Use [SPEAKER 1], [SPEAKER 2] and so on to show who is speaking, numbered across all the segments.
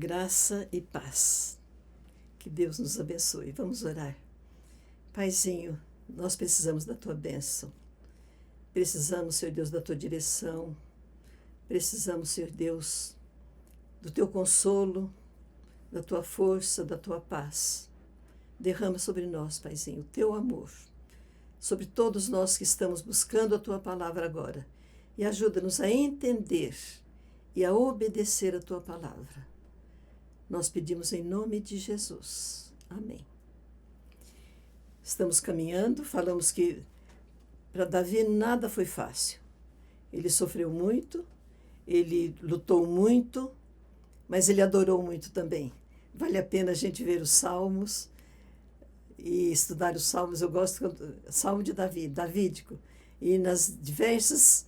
[SPEAKER 1] Graça e paz. Que Deus nos abençoe. Vamos orar. Paizinho, nós precisamos da Tua bênção. Precisamos, Senhor Deus, da Tua direção. Precisamos, Senhor Deus, do Teu consolo, da Tua força, da Tua paz. Derrama sobre nós, Paizinho, o Teu amor. Sobre todos nós que estamos buscando a Tua palavra agora. E ajuda-nos a entender e a obedecer a Tua palavra. Nós pedimos em nome de Jesus. Amém. Estamos caminhando, falamos que para Davi nada foi fácil. Ele sofreu muito, ele lutou muito, mas ele adorou muito também. Vale a pena a gente ver os Salmos e estudar os Salmos. Eu gosto do Salmo de Davi, davídico. E nas diversas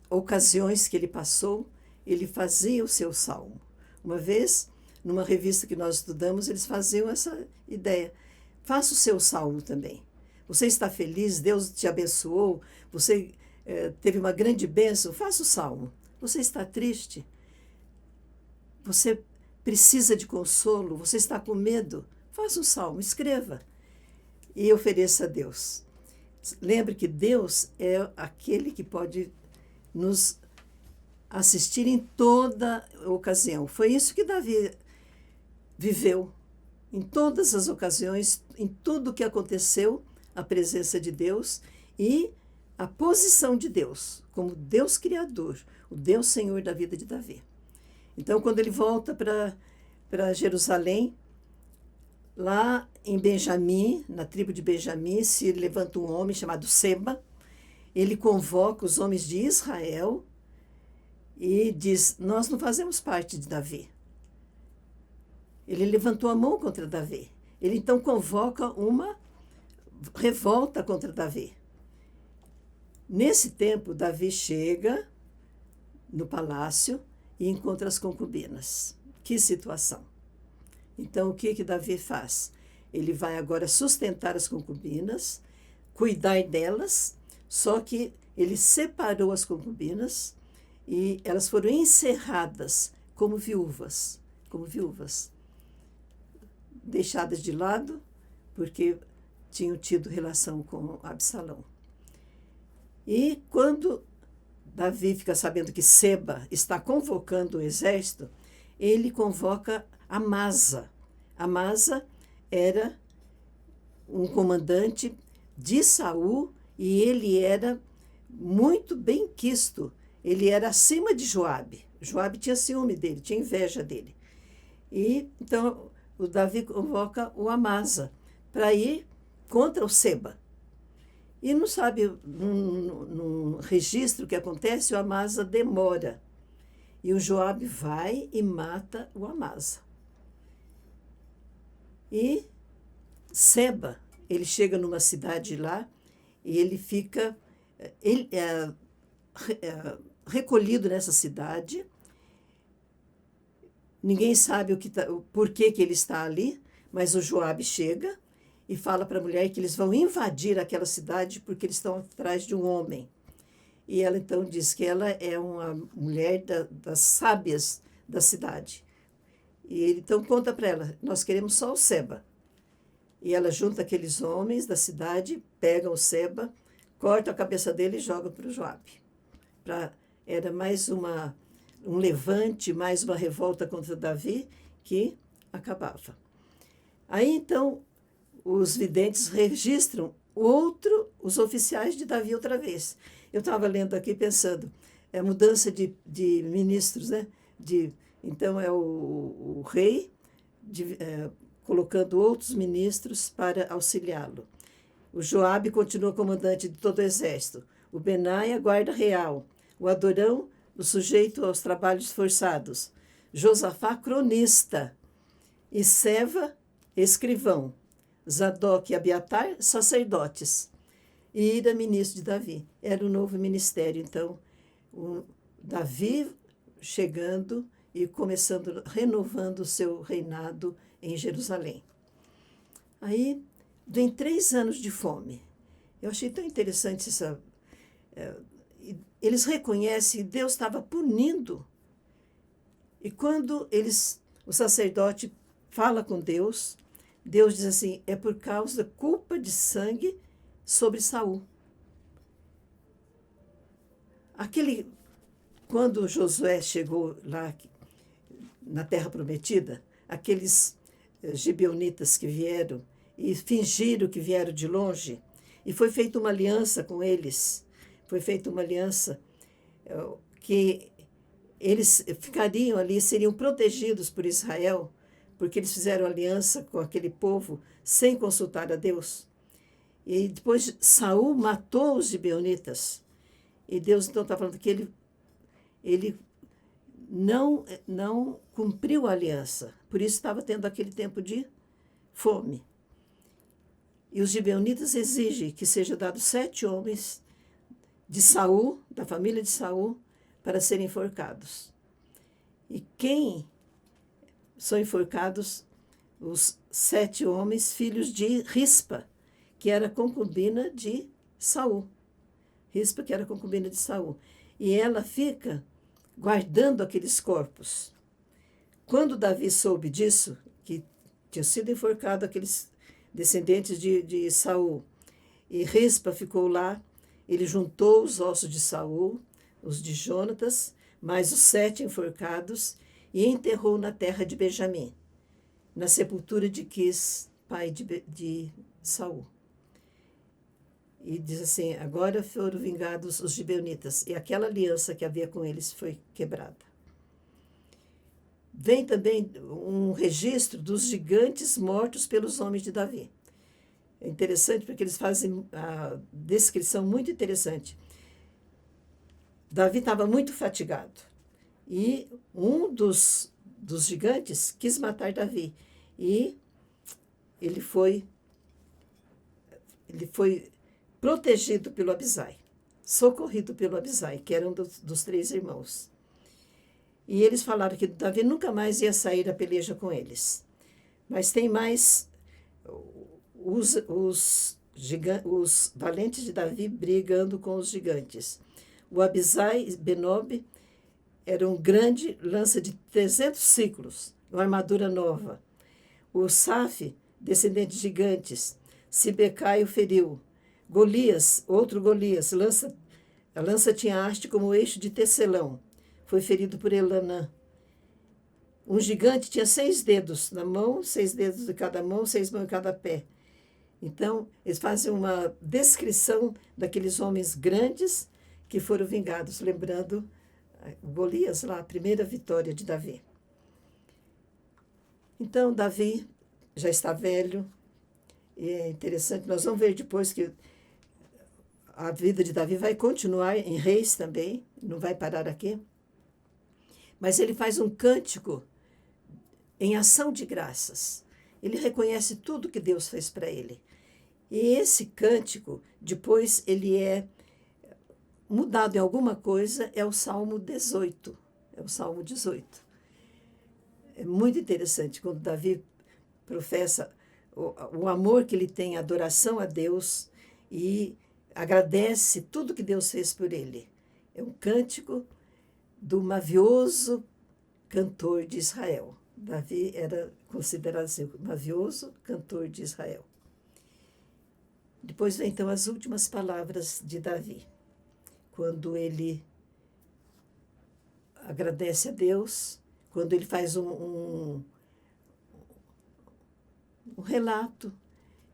[SPEAKER 1] ocasiões que ele passou, ele fazia o seu salmo. Uma vez, numa revista que nós estudamos, eles faziam essa ideia. Faça o seu salmo também. Você está feliz, Deus te abençoou, você teve uma grande bênção, faça o salmo. Você está triste, você precisa de consolo, você está com medo, faça um salmo, escreva e ofereça a Deus. Lembre que Deus é aquele que pode nos assistir em toda ocasião. Foi isso que Davi viveu. Em todas as ocasiões, em tudo que aconteceu, a presença de Deus e a posição de Deus, como Deus Criador, o Deus Senhor da vida de Davi. Então, quando ele volta para Jerusalém, lá em Benjamim, na tribo de Benjamim, se levanta um homem chamado Seba. Ele convoca os homens de Israel e diz: nós não fazemos parte de Davi. Ele levantou a mão contra Davi. Ele então convoca uma revolta contra Davi. Nesse tempo, Davi chega no palácio e encontra as concubinas. Que situação! Então, o que Davi faz? Ele vai agora sustentar as concubinas, cuidar delas, só que ele separou as concubinas e elas foram encerradas como viúvas, deixadas de lado porque tinham tido relação com Absalão. E quando Davi fica sabendo que Seba está convocando o exército, ele convoca Amasa. Amasa era um comandante de Saul e ele era muito bem quisto. Ele era acima de Joabe. Joabe tinha ciúme dele, tinha inveja dele. E então o Davi convoca o Amasa para ir contra o Seba. E não sabe, num registro que acontece, o Amasa demora. E o Joabe vai e mata o Amasa. E Seba, ele chega numa cidade lá e ele fica recolhido nessa cidade. Ninguém sabe o porquê que ele está ali, mas o Joabe chega e fala para a mulher que eles vão invadir aquela cidade porque eles estão atrás de um homem. E ela então diz que ela é uma mulher das sábias da cidade. E ele então conta para ela: nós queremos só o Seba. E ela junta aqueles homens da cidade, pegam o Seba, corta a cabeça dele e joga para o Joabe. Era mais um levante, mais uma revolta contra Davi que acabava. Aí então os videntes registram os oficiais de Davi outra vez. Eu estava lendo aqui pensando, é mudança de ministros, né? Então é o rei colocando outros ministros para auxiliá-lo. O Joabe continua comandante de todo o exército. O Benaia, guarda real. O Adorão, o sujeito aos trabalhos forçados. Josafá, cronista. E Seva, escrivão. Zadok e Abiatar, sacerdotes. E Ira, ministro de Davi. Era o novo ministério. Então, o Davi chegando e começando, renovando o seu reinado em Jerusalém. Aí, vem 3 anos de fome. Eu achei tão interessante essa... Eles reconhecem que Deus estava punindo E quando o sacerdote fala com Deus, Deus diz assim, é por causa da culpa de sangue sobre Saul. Quando Josué chegou lá na Terra Prometida, aqueles gibeonitas que vieram e fingiram que vieram de longe, e foi feita uma aliança com eles, foi feita uma aliança que eles ficariam ali, seriam protegidos por Israel, porque eles fizeram aliança com aquele povo sem consultar a Deus. E depois Saul matou os gibeonitas. E Deus então está falando que ele não cumpriu a aliança. Por isso estava tendo aquele tempo de fome. E os gibeonitas exigem que seja dado 7 homens de Saul, da família de Saul, para serem enforcados. E quem são enforcados? Os 7 homens, filhos de Rispa, que era concubina de Saul. Rispa, que era concubina de Saul. E ela fica guardando aqueles corpos. Quando Davi soube disso, que tinha sido enforcado aqueles descendentes de Saul, e Rispa ficou lá, ele juntou os ossos de Saul, os de Jonatas, mais os 7 enforcados, e enterrou na terra de Benjamim, na sepultura de Quis, pai de Saul. E diz assim, agora foram vingados os gibeonitas, e aquela aliança que havia com eles foi quebrada. Vem também um registro dos gigantes mortos pelos homens de Davi. É interessante porque eles fazem a descrição muito interessante. Davi estava muito fatigado e um dos gigantes quis matar Davi. E ele foi protegido pelo Abisai, socorrido pelo Abisai, que era um dos 3 irmãos. E eles falaram que Davi nunca mais ia sair a peleja com eles. Mas tem mais os valentes de Davi brigando com os gigantes. O Abisai Benob era um grande lança de 300 ciclos, uma armadura nova. O Saf, descendente de gigantes, Sibecai o feriu. Golias, outro Golias, a lança tinha haste como eixo de tecelão. Foi ferido por Elanã. Um gigante tinha 6 dedos na mão, 6 dedos de cada mão, 6 mãos em cada pé. Então, eles fazem uma descrição daqueles homens grandes que foram vingados, lembrando Golias, lá, a primeira vitória de Davi. Então, Davi já está velho, e é interessante, nós vamos ver depois que a vida de Davi vai continuar em Reis também, não vai parar aqui. Mas ele faz um cântico em ação de graças. Ele reconhece tudo que Deus fez para ele. E esse cântico, depois ele é mudado em alguma coisa, é o Salmo 18. É o Salmo 18. É muito interessante quando Davi professa o amor que ele tem, a adoração a Deus e agradece tudo que Deus fez por ele. É um cântico do mavioso cantor de Israel. Davi era considerado assim, o mavioso cantor de Israel. Depois vem então as últimas palavras de Davi, quando ele agradece a Deus, quando ele faz um relato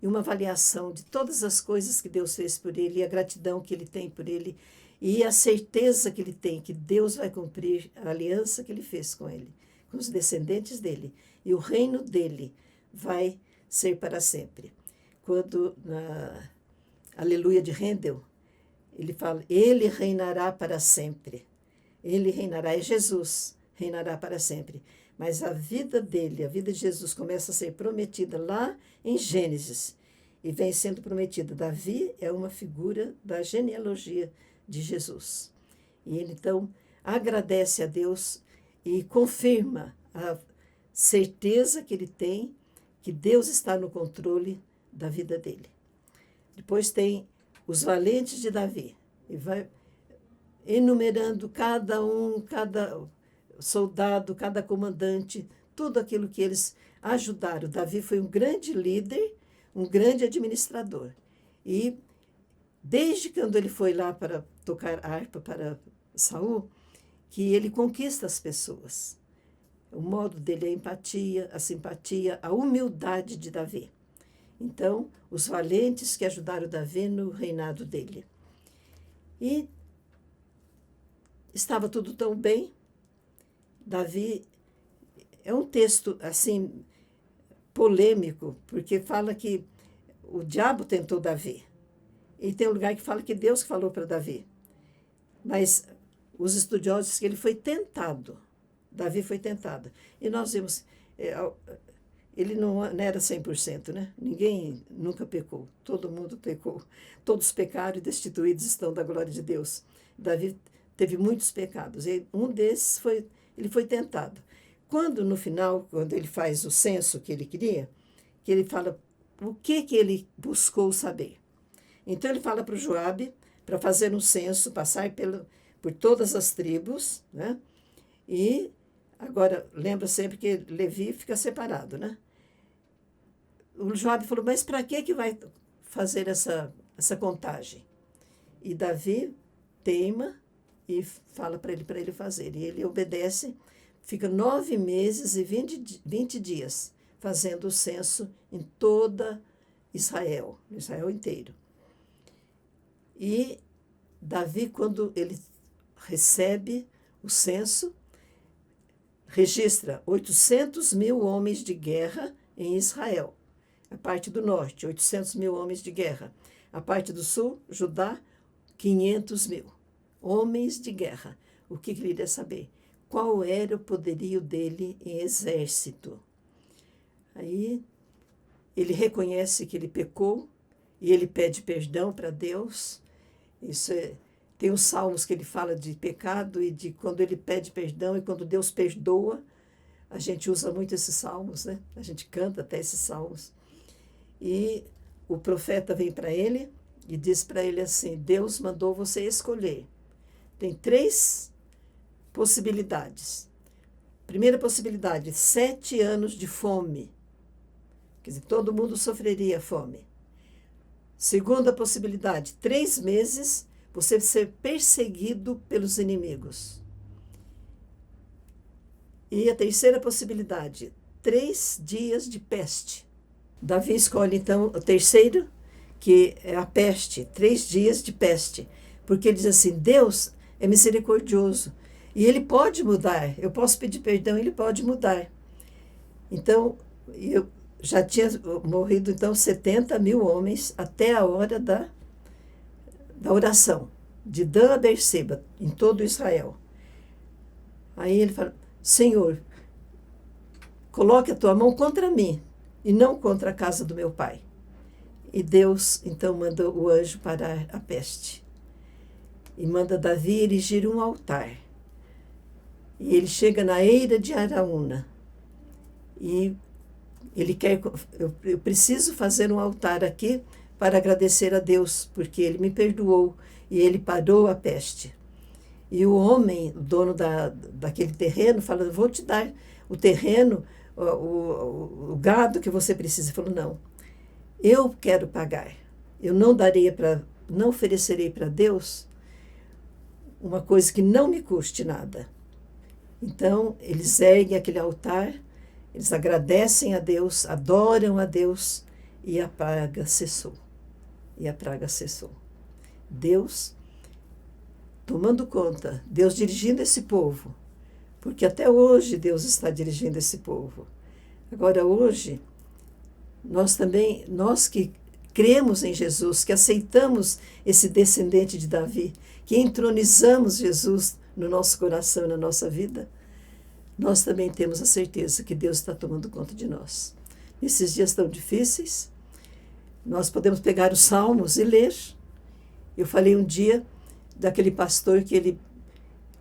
[SPEAKER 1] e uma avaliação de todas as coisas que Deus fez por ele, e a gratidão que ele tem por ele, e a certeza que ele tem que Deus vai cumprir a aliança que ele fez com ele, com os descendentes dele, e o reino dele vai ser para sempre. Quando, na Aleluia de Handel, ele fala, ele reinará para sempre. Ele reinará, é Jesus, reinará para sempre. Mas a vida dele, a vida de Jesus, começa a ser prometida lá em Gênesis, e vem sendo prometida. Davi é uma figura da genealogia de Jesus. E ele, então, agradece a Deus e confirma a certeza que ele tem que Deus está no controle da vida dele. Depois tem os valentes de Davi. E vai enumerando cada um, soldado, cada comandante, tudo aquilo que eles ajudaram. Davi foi um grande líder, um grande administrador. E desde quando ele foi lá para tocar harpa para Saul, que ele conquista as pessoas. O modo dele é a empatia, a simpatia, a humildade de Davi. Então, os valentes que ajudaram Davi no reinado dele. E estava tudo tão bem. Davi é um texto assim polêmico, porque fala que o diabo tentou Davi. E tem um lugar que fala que Deus falou para Davi. Mas os estudiosos dizem que ele foi tentado. Davi foi tentado. E nós vimos, ele não era 100%, né? Ninguém nunca pecou. Todo mundo pecou. Todos pecaram e destituídos estão da glória de Deus. Davi teve muitos pecados. E um desses ele foi tentado. Quando, no final, quando ele faz o censo que ele queria, que ele fala o que ele buscou saber. Então, ele fala para o Joabe para fazer um censo, passar por todas as tribos, né? E, agora, lembra sempre que Levi fica separado, né? O Joabe falou, mas para que vai fazer essa contagem? E Davi teima e fala para ele fazer. E ele obedece, fica 9 meses e 20 dias fazendo o censo em toda Israel inteiro. E Davi, quando ele recebe o censo, registra 800.000 homens de guerra em Israel. A parte do norte, 800.000 homens de guerra. A parte do sul, Judá, 500.000 homens de guerra. O que ele queria saber? Qual era o poderio dele em exército? Aí ele reconhece que ele pecou e ele pede perdão para Deus. Tem os salmos que ele fala de pecado e de quando ele pede perdão e quando Deus perdoa. A gente usa muito esses salmos, né? A gente canta até esses salmos. E o profeta vem para ele e diz para ele assim, Deus mandou você escolher. Tem 3 possibilidades. Primeira possibilidade, 7 anos de fome. Quer dizer, todo mundo sofreria fome. Segunda possibilidade, 3 meses você ser perseguido pelos inimigos. E a terceira possibilidade, 3 dias de peste. Davi escolhe, então, o terceiro, que é a peste, 3 dias de peste. Porque ele diz assim, Deus é misericordioso. E ele pode mudar. Eu posso pedir perdão, ele pode mudar. Então, eu já tinha morrido, então, 70.000 homens até a hora da oração, de Dan a Berseba, em todo Israel. Aí ele fala, Senhor, coloque a tua mão contra mim e não contra a casa do meu pai. E Deus, então, manda o anjo parar a peste. E manda Davi erigir um altar. E ele chega na eira de Araúna. E ele quer, eu preciso fazer um altar aqui para agradecer a Deus, porque ele me perdoou e ele parou a peste. E o homem, o dono daquele terreno, fala, vou te dar o terreno, o gado que você precisa. Ele falou, não, eu quero pagar. Eu não oferecerei para Deus uma coisa que não me custe nada. Então, eles erguem aquele altar, eles agradecem a Deus, adoram a Deus, e a praga cessou. Deus tomando conta, Deus dirigindo esse povo, porque até hoje Deus está dirigindo esse povo. Agora, hoje, nós que cremos em Jesus, que aceitamos esse descendente de Davi, que entronizamos Jesus no nosso coração, na nossa vida, nós também temos a certeza que Deus está tomando conta de nós. Nesses dias tão difíceis, nós podemos pegar os salmos e ler. Eu falei um dia daquele pastor que ele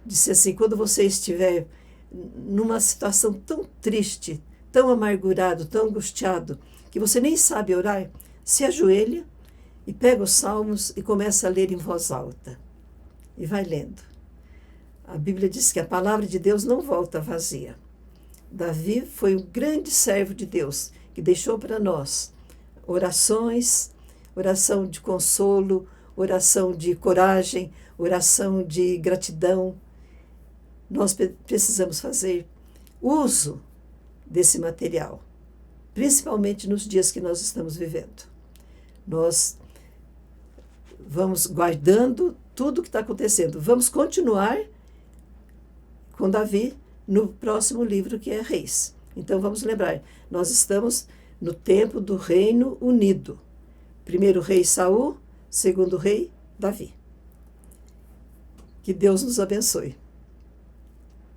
[SPEAKER 1] disse assim, quando você estiver numa situação tão triste, tão amargurado, tão angustiado, que você nem sabe orar, se ajoelha e pega os salmos e começa a ler em voz alta. E vai lendo. A Bíblia diz que a palavra de Deus não volta vazia. Davi foi um grande servo de Deus, que deixou para nós orações, oração de consolo, oração de coragem, oração de gratidão. Nós precisamos fazer uso desse material, principalmente nos dias que nós estamos vivendo. Nós vamos guardando tudo o que está acontecendo. Vamos continuar com Davi no próximo livro, que é Reis. Então vamos lembrar, nós estamos no tempo do reino unido. Primeiro rei Saul, segundo rei Davi. Que Deus nos abençoe.